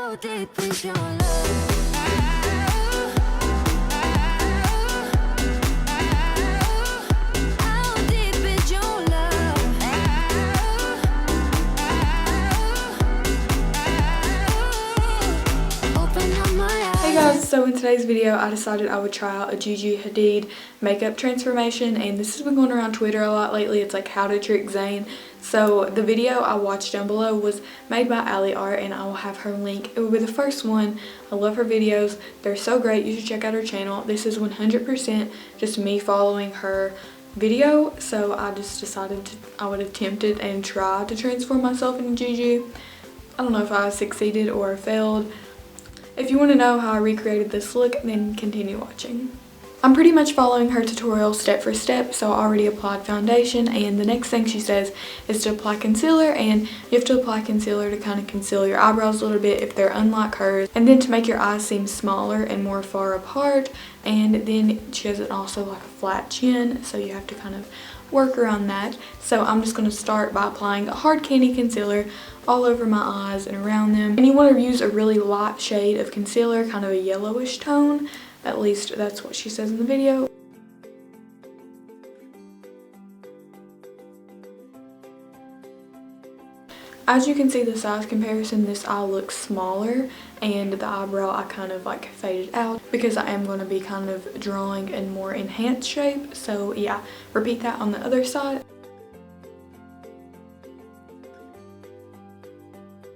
How deep is your love? Hey guys, so in today's video I decided I would try out a Gigi Hadid makeup transformation, and this has been going around Twitter a lot lately. It's like how to trick ZAYN. So the video I watched down below was made by Art, and I will have her link. It will be the first one. I love her videos. They're so great. You should check out her channel. This is 100% just me following her video, so I just decided I would attempt it and try to transform myself into Gigi. I don't know if I succeeded or failed. If you want to know how I recreated this look, then continue watching. I'm pretty much following her tutorial step for step, so I already applied foundation, and the next thing she says is to apply concealer, and you have to apply concealer to kind of conceal your eyebrows a little bit if they're unlike hers, and then to make your eyes seem smaller and more far apart, and then she has also like a flat chin, so you have to kind of work around that. So I'm just going to start by applying a hard candy concealer all over my eyes and around them. And you want to use a really light shade of concealer, kind of a yellowish tone. At least that's what she says in the video. As you can see the size comparison, this eye looks smaller, and the eyebrow I kind of like faded out because I am going to be kind of drawing in more enhanced shape. So yeah, repeat that on the other side.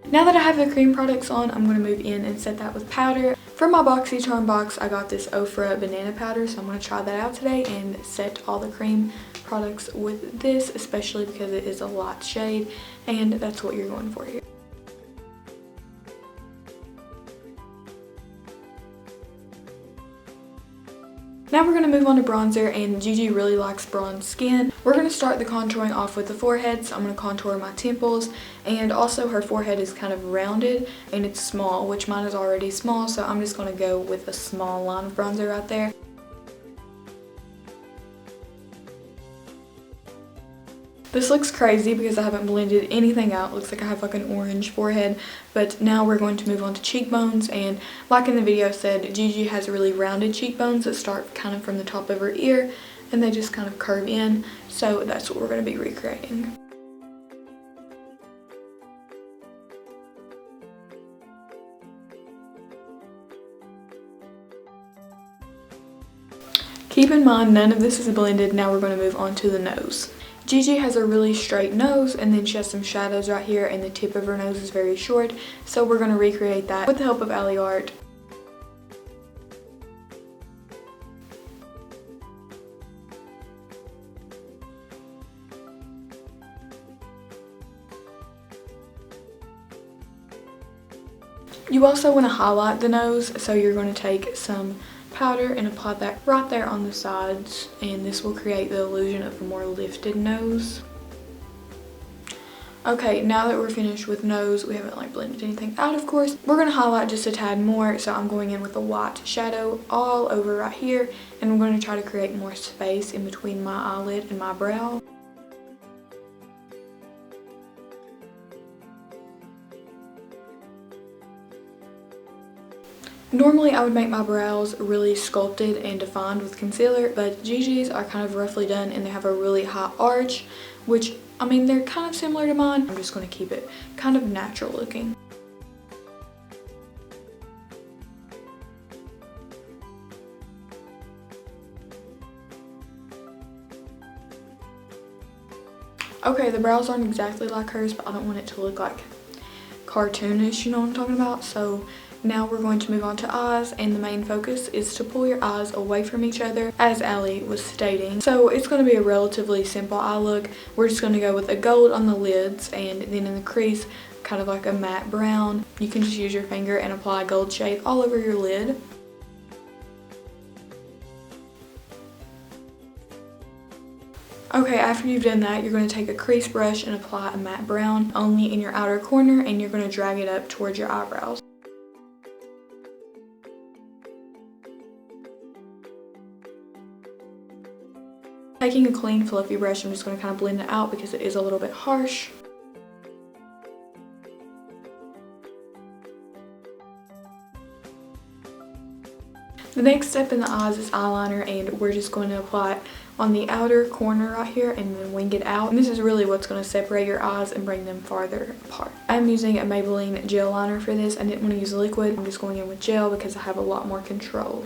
Now that I have the cream products on, I'm going to move in and set that with powder. For my BoxyCharm box, I got this Ofra banana powder, so I'm going to try that out today and set all the cream products with this, especially because it is a light shade, and that's what you're going for here. Now we're going to move on to bronzer, and Gigi really likes bronze skin. We're going to start the contouring off with the forehead, so I'm going to contour my temples, and also her forehead is kind of rounded and it's small, which mine is already small, so I'm just going to go with a small line of bronzer right there. This looks crazy because I haven't blended anything out. It looks like I have like an orange forehead. But now we're going to move on to cheekbones, and like in the video said, Gigi has really rounded cheekbones that start kind of from the top of her ear and they just kind of curve in. So that's what we're going to be recreating. Keep in mind, none of this is blended. Now we're going to move on to the nose. Gigi has a really straight nose, and then she has some shadows right here, and the tip of her nose is very short, so we're going to recreate that with the help of Art. You also want to highlight the nose, so you're going to take some powder and apply that right there on the sides, and this will create the illusion of a more lifted nose. Okay, now that we're finished with nose, we haven't like blended anything out, of course. We're going to highlight just a tad more, so I'm going in with a white shadow all over right here, and I'm going to try to create more space in between my eyelid and my brow. Normally I would make my brows really sculpted and defined with concealer, but Gigi's are kind of roughly done and they have a really high arch, which, I mean, they're kind of similar to mine. I'm just going to keep it kind of natural looking. Okay, the brows aren't exactly like hers, but I don't want it to look like cartoonish, you know what I'm talking about? So now we're going to move on to eyes, and the main focus is to pull your eyes away from each other, as Allie was stating. So it's going to be a relatively simple eye look. We're just going to go with a gold on the lids, and then in the crease, kind of like a matte brown. You can just use your finger and apply a gold shade all over your lid. Okay, after you've done that, you're going to take a crease brush and apply a matte brown only in your outer corner, and you're going to drag it up towards your eyebrows. Taking a clean fluffy brush, I'm just going to kind of blend it out because it is a little bit harsh. The next step in the eyes is eyeliner, and we're just going to apply it on the outer corner right here and then wing it out. And this is really what's going to separate your eyes and bring them farther apart. I'm using a Maybelline gel liner for this. I didn't want to use liquid. I'm just going in with gel because I have a lot more control.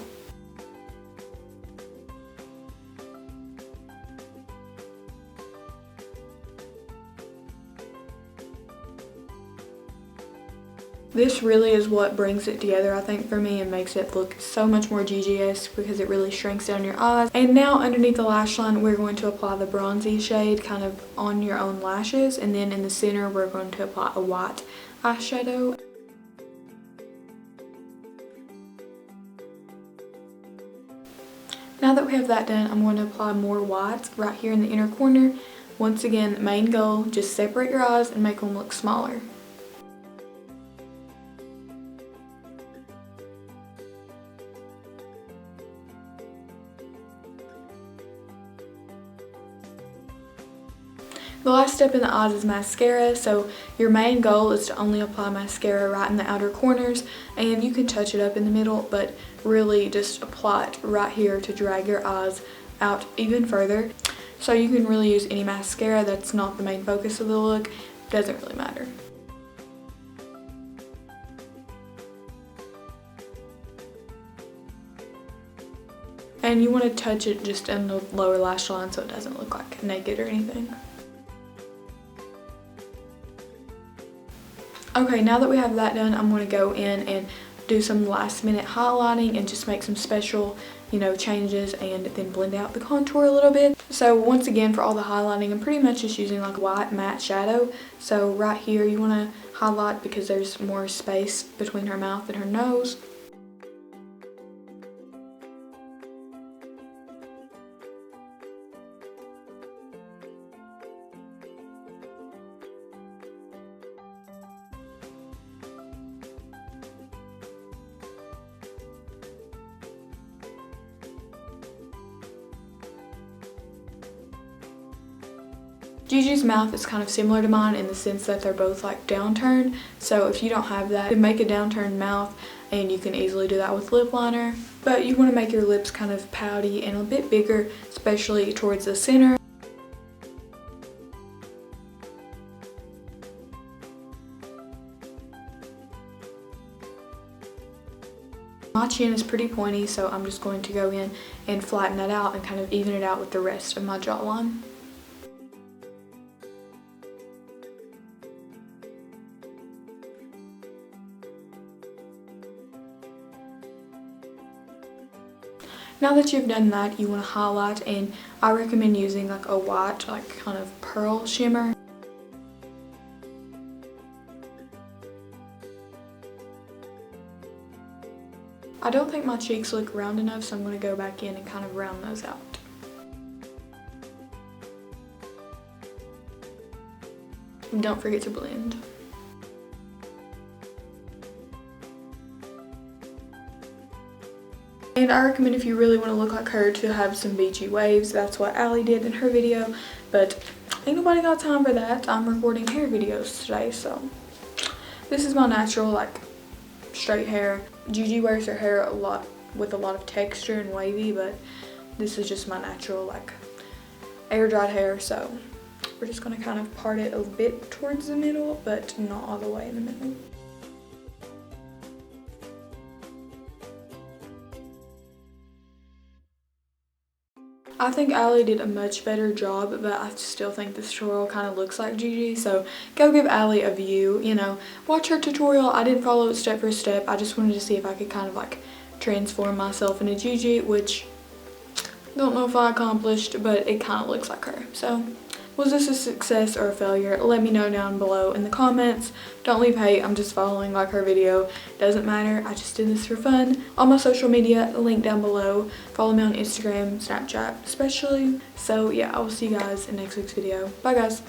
This really is what brings it together, I think, for me, and makes it look so much more Gigi-esque because it really shrinks down your eyes. And now underneath the lash line, we're going to apply the bronzy shade kind of on your own lashes. And then in the center, we're going to apply a white eyeshadow. Now that we have that done, I'm going to apply more whites right here in the inner corner. Once again, main goal, just separate your eyes and make them look smaller. The last step in the eyes is mascara, so your main goal is to only apply mascara right in the outer corners, and you can touch it up in the middle, but really just apply it right here to drag your eyes out even further. So you can really use any mascara. That's not the main focus of the look. It doesn't really matter. And you want to touch it just in the lower lash line so it doesn't look like naked or anything. Okay, now that we have that done, I'm going to go in and do some last minute highlighting and just make some special, changes and then blend out the contour a little bit. So once again, for all the highlighting, I'm pretty much just using like a white matte shadow. So right here, you want to highlight because there's more space between her mouth and her nose. Gigi's mouth is kind of similar to mine in the sense that they're both like downturned. So if you don't have that, you can make a downturned mouth, and you can easily do that with lip liner. But you want to make your lips kind of pouty and a bit bigger, especially towards the center. My chin is pretty pointy, so I'm just going to go in and flatten that out and kind of even it out with the rest of my jawline. Now that you've done that, you want to highlight, and I recommend using like a white, like kind of pearl shimmer. I don't think my cheeks look round enough, so I'm going to go back in and kind of round those out. And don't forget to blend. And I recommend, if you really want to look like her, to have some beachy waves. That's what Allie did in her video, but ain't nobody got time for that. I'm recording hair videos today, so this is my natural, like, straight hair. Gigi wears her hair a lot with a lot of texture and wavy, but this is just my natural, like, air dried hair. So we're just going to kind of part it a bit towards the middle, but not all the way in the middle. I think Allie did a much better job, but I still think this tutorial kind of looks like Gigi, so go give Allie a view, watch her tutorial. I didn't follow it step for step. I just wanted to see if I could kind of like transform myself into Gigi, which don't know if I accomplished, but it kind of looks like her. So was this a success or a failure? Let me know down below in the comments. Don't leave hate. I'm just following like her video. Doesn't matter. I just did this for fun. All my social media, link down below. Follow me on Instagram, Snapchat especially. So yeah, I will see you guys in next week's video. Bye guys.